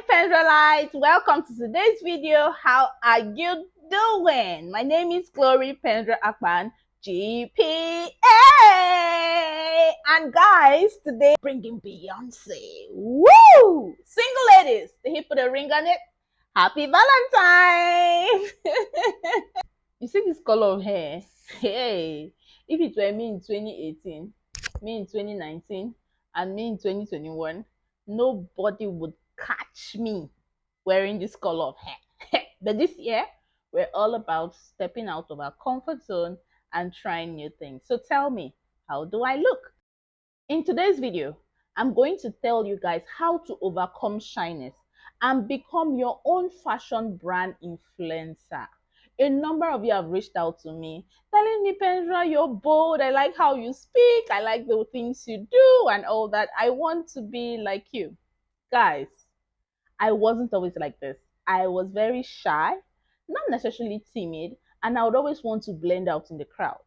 Penzrah, welcome to today's video. How are you doing? My name is Glory Penzrah Akpan, GPA. And guys, today bringing Beyonce. Woo! Single ladies, the hip with a ring on it. Happy Valentine! You see this color of hair? Hey, if it were me in 2018, me in 2019, and me in 2021, nobody would catch me wearing this color of hair. But this year, we're all about stepping out of our comfort zone and trying new things. So tell me, how do I look? In today's video, I'm going to tell you guys how to overcome shyness and become your own fashion brand influencer. A number of you have reached out to me telling me, Penzrah, you're bold. I like how you speak. I like the things you do and all that. I want to be like you. Guys, I wasn't always like this. I was very shy, not necessarily timid, and I would always want to blend out in the crowd.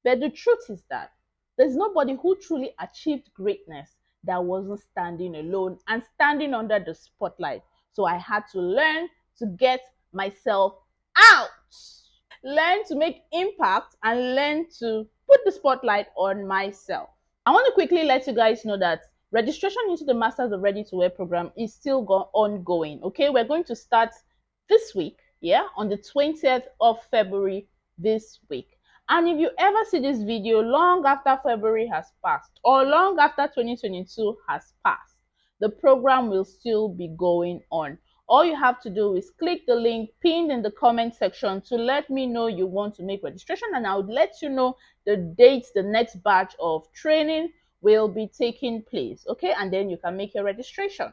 But the truth is that there's nobody who truly achieved greatness that wasn't standing alone and standing under the spotlight. So I had to learn to get myself out, learn to make impact, and learn to put the spotlight on myself. I want to quickly let you guys know that registration into the Masters of Ready to Wear program is still ongoing. Okay, we're going to start this week, yeah, on the 20th of February this week. And if you ever see this video long after February has passed or long after 2022 has passed, the program will still be going on. All you have to do is click the link pinned in the comment section to let me know you want to make registration, and I would let you know the dates the next batch of training will be taking place. Okay, and then you can make your registration.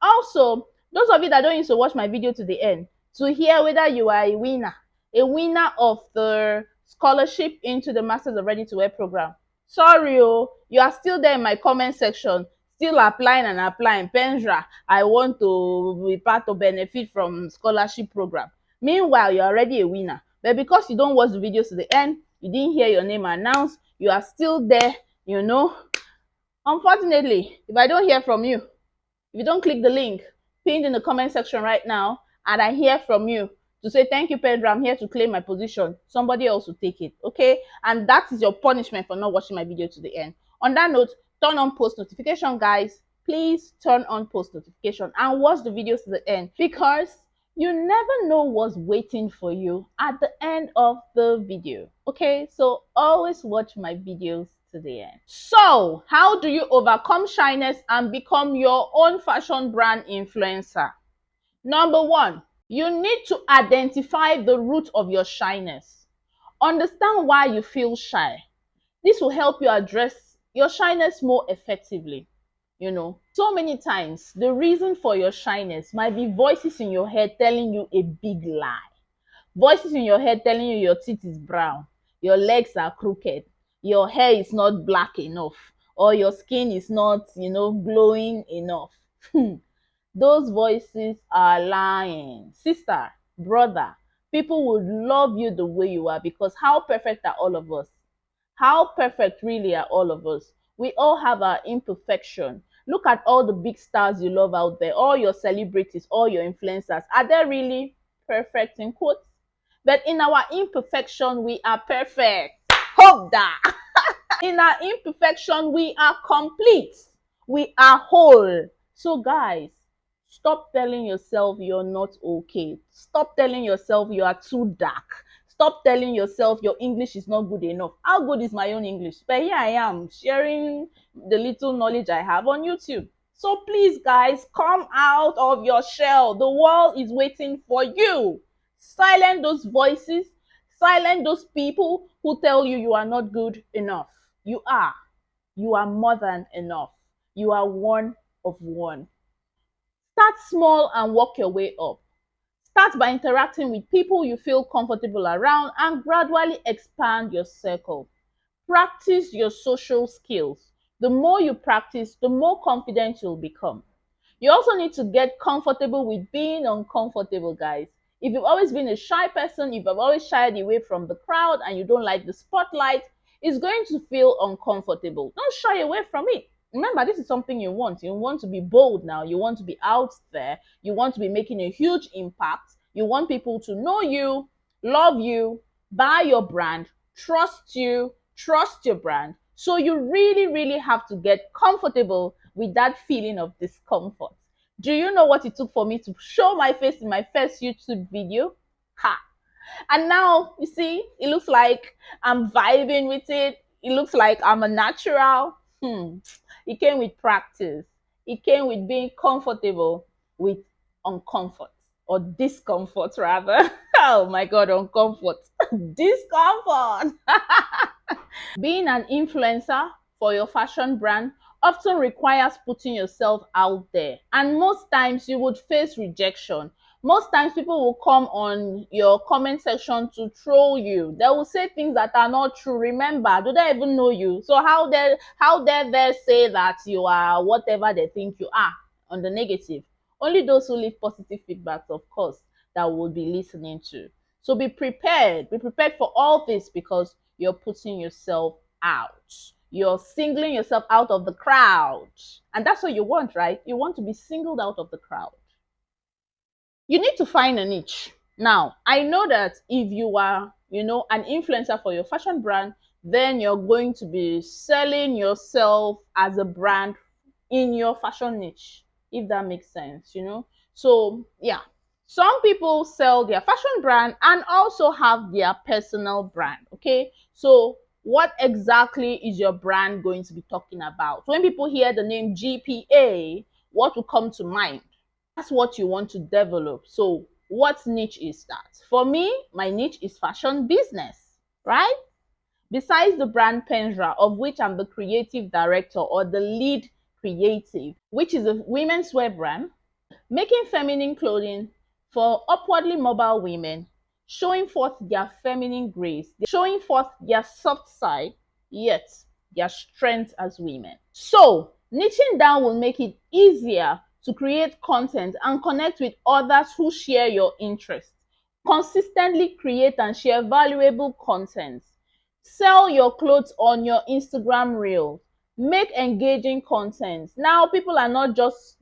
Also, those of you that don't used to watch my video to the end to hear whether you are a winner of the scholarship into the Masters of Ready to Wear program, sorry, you are still there in my comment section, still applying and applying. Penzrah, I want to be part of benefit from scholarship program. Meanwhile, you're already a winner, but because you don't watch the videos to the end, you didn't hear your name announced, you are still there, you know. Unfortunately, if I don't hear from you, if you don't click the link pinned in the comment section right now, and I hear from you to say, thank you, Penzrah, I'm here to claim my position, somebody else will take it, okay? And that is your punishment for not watching my video to the end. On that note, turn on post notification, guys. Please turn on post notification and watch the videos to the end, because you never know what's waiting for you at the end of the video, okay? So always watch my videos to the end. So, how do you overcome shyness and become your own fashion brand influencer? Number one, you need to identify the root of your shyness. Understand why you feel shy. This will help you address your shyness more effectively. You know, so many times the reason for your shyness might be voices in your head telling you a big lie. Voices in your head telling you your teeth is brown, your legs are crooked, your hair is not black enough, or your skin is not, glowing enough. Those voices are lying. Sister, brother, people would love you the way you are, because how perfect are all of us? How perfect really are all of us? We all have our imperfection. Look at all the big stars you love out there, all your celebrities, all your influencers. Are they really perfect in quotes? But in our imperfection, we are perfect. Hope that. In our imperfection, we are complete. We are whole. So guys, stop telling yourself you're not okay. Stop telling yourself you are too dark. Stop telling yourself your English is not good enough. How good is my own English? But here I am sharing the little knowledge I have on YouTube. So please, guys, come out of your shell. The world is waiting for you. Silence those voices. Silence those people who tell you you are not good enough. You are. You are more than enough. You are one of one. Start small and work your way up. Start by interacting with people you feel comfortable around and gradually expand your circle. Practice your social skills. The more you practice, the more confident you'll become. You also need to get comfortable with being uncomfortable, guys. If you've always been a shy person, if you've always shied away from the crowd and you don't like the spotlight, it's going to feel uncomfortable. Don't shy away from it. Remember, this is something you want. You want to be bold now. You want to be out there. You want to be making a huge impact. You want people to know you, love you, buy your brand, trust your brand. So you really, really have to get comfortable with that feeling of discomfort. Do you know what it took for me to show my face in my first YouTube video? Ha! And now you see, it looks like I'm vibing with it. It looks like I'm a natural. It came with practice. It came with being comfortable with uncomfort or discomfort, rather. Oh my God, uncomfort. Discomfort. Being an influencer for your fashion brand often requires putting yourself out there. And most times you would face rejection. Most times people will come on your comment section to troll you. They will say things that are not true. Remember, do they even know you? So how dare they say that you are whatever they think you are on the negative? Only those who leave positive feedbacks, of course, that will be listening to. So be prepared. Be prepared for all this because you're putting yourself out. You're singling yourself out of the crowd. And that's what you want, right? You want to be singled out of the crowd. You need to find a niche. Now, I know that if you are, an influencer for your fashion brand, then you're going to be selling yourself as a brand in your fashion niche, if that makes sense. So, yeah, some people sell their fashion brand and also have their personal brand. Okay, so what exactly is your brand going to be talking about? When people hear the name GPA, what will come to mind? That's what you want to develop. So what niche is that? For me, my niche is fashion business, right? Besides the brand Penzrah, of which I'm the creative director or the lead creative, which is a women's wear brand, making feminine clothing for upwardly mobile women, showing forth their feminine grace, showing forth their soft side, yet their strength as women. So, niching down will make it easier to create content and connect with others who share your interests. Consistently create and share valuable content. Sell your clothes on your Instagram reel. Make engaging content. Now people are not just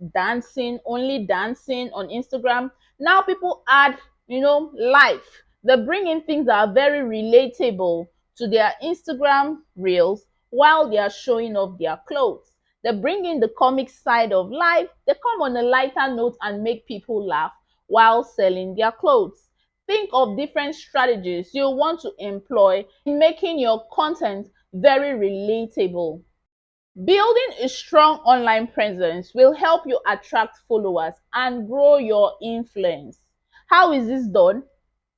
only dancing on Instagram. Now people add, life. They bring in things that are very relatable to their Instagram reels while they are showing off their clothes. They bring in the comic side of life. They come on a lighter note and make people laugh while selling their clothes. Think of different strategies you want to employ in making your content very relatable. Building a strong online presence will help you attract followers and grow your influence. How is this done?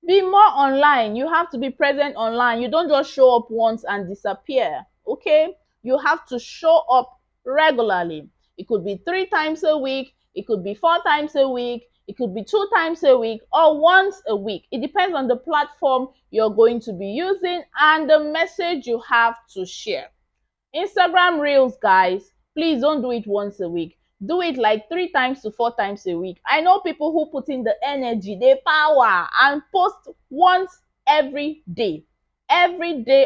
Be more online. You have to be present online. You don't just show up once and disappear. Okay? You have to show up regularly. It could be 3 times a week, it could be 4 times a week, it could be 2 times a week, or once a week. It depends on the platform you're going to be using and the message you have to share. Instagram reels, guys, please don't do it once a week. Do it like 3 times to 4 times a week. I know people who put in the energy, the power, and post once every day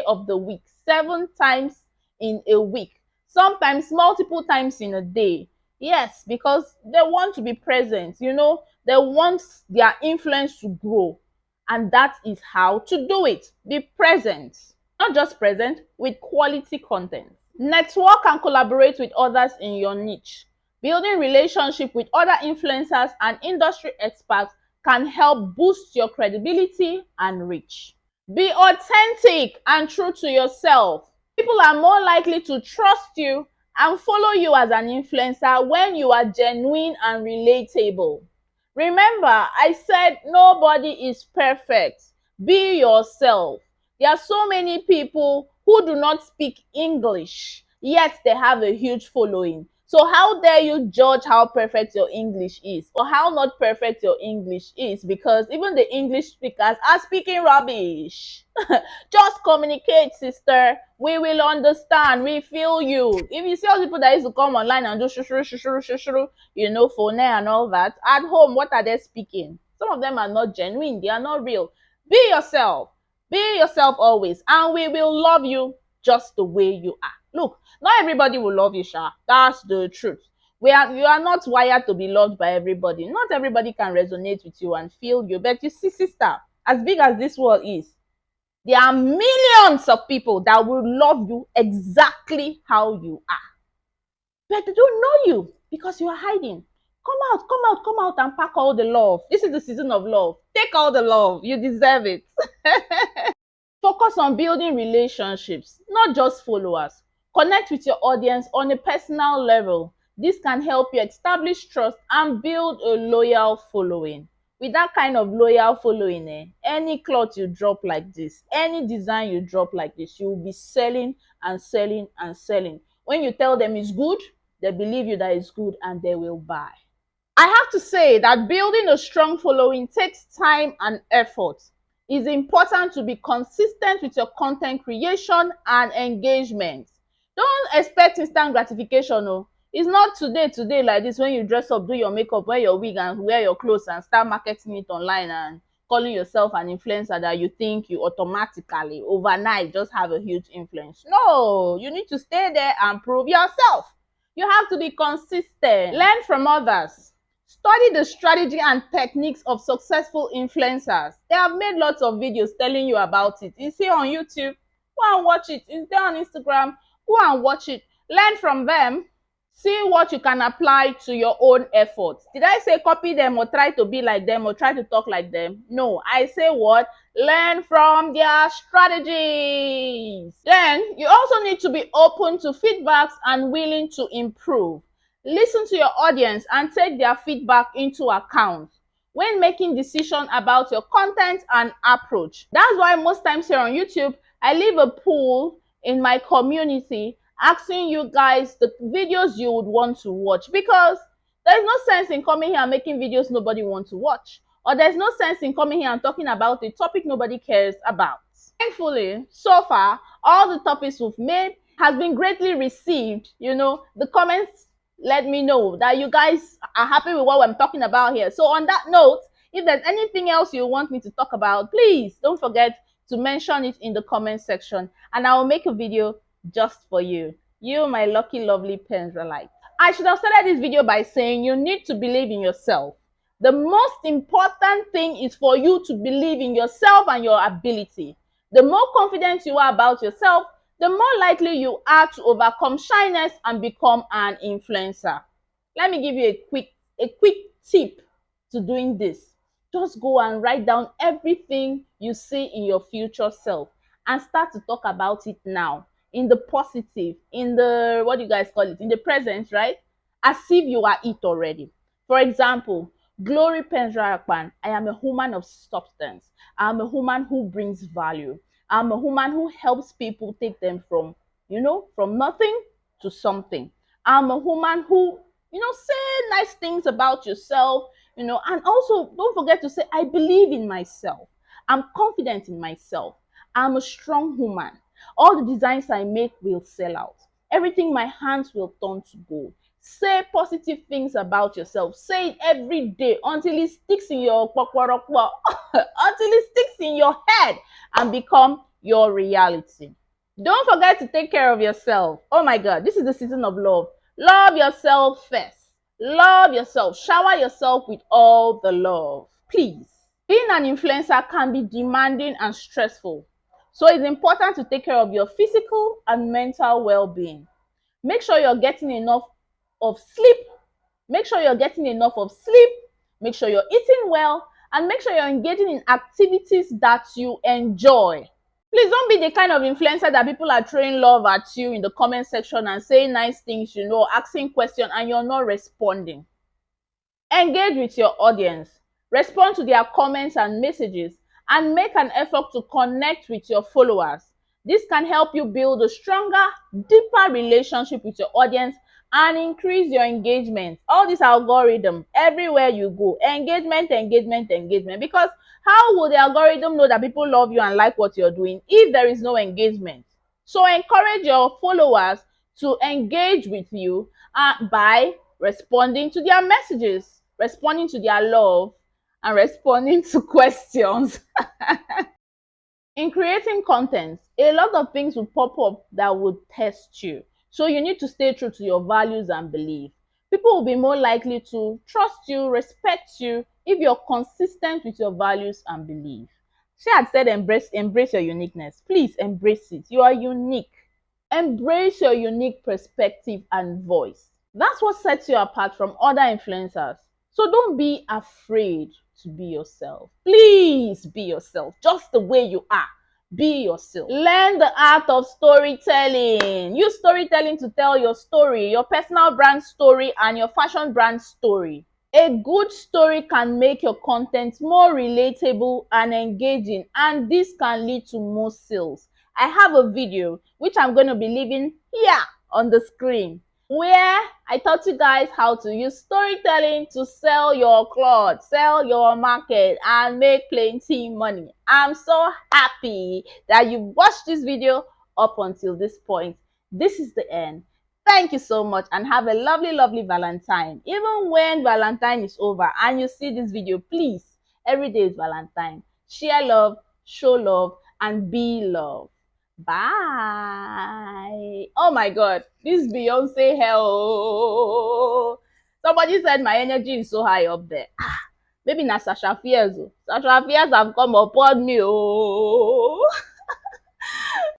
of the week, 7 times in a week, sometimes multiple times in a day. Yes, because they want to be present, they want their influence to grow. And that is how to do it. Be present. Not just present, with quality content. Network and collaborate with others in your niche. Building relationship with other influencers and industry experts can help boost your credibility and reach. Be authentic and true to yourself. People are more likely to trust you and follow you as an influencer when you are genuine and relatable. Remember, I said nobody is perfect. Be yourself. There are so many people who do not speak English, yet they have a huge following. So how dare you judge how perfect your English is or how not perfect your English is, because even the English speakers are speaking rubbish. Just communicate, sister. We will understand. We feel you. If you see all the people that used to come online and do shushuru, shushuru, shushuru, phone and all that, at home, what are they speaking? Some of them are not genuine. They are not real. Be yourself. Be yourself always. And we will love you just the way you are. Look, Not everybody will love you, Sha. That's the truth. You are not wired to be loved by everybody. Not everybody can resonate with you and feel you. But you see, sister, as big as this world is, there are millions of people that will love you exactly how you are. But they don't know you because you are hiding. Come out, come out, come out and pack all the love. This is the season of love. Take all the love. You deserve it. Focus on building relationships, not just followers. Connect with your audience on a personal level. This can help you establish trust and build a loyal following. With that kind of loyal following, any cloth you drop like this, any design you drop like this, you will be selling and selling and selling. When you tell them it's good, they believe you that it's good and they will buy. I have to say that building a strong following takes time and effort. It's important to be consistent with your content creation and engagement. Don't expect instant gratification. Oh. It's not today like this when you dress up, do your makeup, wear your wig and wear your clothes and start marketing it online and calling yourself an influencer that you think you automatically overnight just have a huge influence. No, you need to stay there and prove yourself. You have to be consistent. Learn from others. Study the strategy and techniques of successful influencers. They have made lots of videos telling you about it. It's here on YouTube. Go and watch it. It's there on Instagram. Go and watch it. Learn from them. See what you can apply to your own efforts. Did I say copy them or try to be like them or try to talk like them? No, I say what? Learn from their strategies. Then you also need to be open to feedbacks and willing to improve. Listen to your audience and take their feedback into account when making decisions about your content and approach. That's why most times here on YouTube, I leave a poll in my community asking you guys the videos you would want to watch, because there's no sense in coming here and making videos nobody wants to watch, or there's no sense in coming here and talking about a topic nobody cares about. Thankfully, so far, all the topics we've made has been greatly received. The comments let me know that you guys are happy with what I'm talking about here. So on that note, if there's anything else you want me to talk about, please don't forget to mention it in the comment section and I will make a video just for you. You, my lucky, lovely Penzrah. I should have started this video by saying you need to believe in yourself. The most important thing is for you to believe in yourself and your ability. The more confident you are about yourself, the more likely you are to overcome shyness and become an influencer. Let me give you a quick tip to doing this. Just go and write down everything you see in your future self and start to talk about it now, in the positive, in the, what do you guys call it, in the present, right? As if you are it already. For example, Glory Penzrah, I am a woman of substance. I am a woman who brings value. I'm a woman who helps people take them from nothing to something. I'm a woman who, say nice things about yourself, and also don't forget to say, I believe in myself. I'm confident in myself. I'm a strong woman. All the designs I make will sell out. Everything my hands will turn to gold. Say positive things about yourself. Say it every day until it sticks in your until it sticks in your head and become your reality. Don't forget to take care of yourself. Oh my God, this is the season of love. Love yourself first. Love yourself. Shower yourself with all the love. Please. Being an influencer can be demanding and stressful. So it's important to take care of your physical and mental well-being. Make sure you're getting enough of sleep. Make sure you're getting enough of sleep. Make sure you're eating well. And make sure you're engaging in activities that you enjoy. Please don't be the kind of influencer that people are throwing love at you in the comment section and saying nice things, asking questions, and you're not responding. Engage with your audience. Respond to their comments and messages, and make an effort to connect with your followers. This can help you build a stronger, deeper relationship with your audience and increase your engagement. All this algorithm, everywhere you go, engagement, because how will the algorithm know that people love you and like what you're doing if there is no engagement? So encourage your followers to engage with you by responding to their messages, responding to their love, and responding to questions. In creating content, a lot of things will pop up that would test you. So you need to stay true to your values and beliefs. People will be more likely to trust you, respect you if you're consistent with your values and beliefs. She had said embrace your uniqueness. Please embrace it. You are unique. Embrace your unique perspective and voice. That's what sets you apart from other influencers. So don't be afraid to be yourself. Please be yourself, just the way you are. Be yourself. Learn the art of storytelling. Use storytelling to tell your story, your personal brand story and your fashion brand story. A good story can make your content more relatable and engaging, and this can lead to more sales. I have a video which I'm going to be leaving here on the screen, where I taught you guys how to use storytelling to sell your clothes, sell your market, and make plenty money. I'm so happy that you watched this video up until this point. This is the end. Thank you so much and have a lovely, lovely Valentine. Even when Valentine is over and you see this video, please, every day is Valentine. Share love, show love, and be love. Bye. Oh my God, this Beyonce hell. Somebody said my energy is so high up there. Maybe na Sasha Fierce. Sasha Fierce have come upon me. Oh.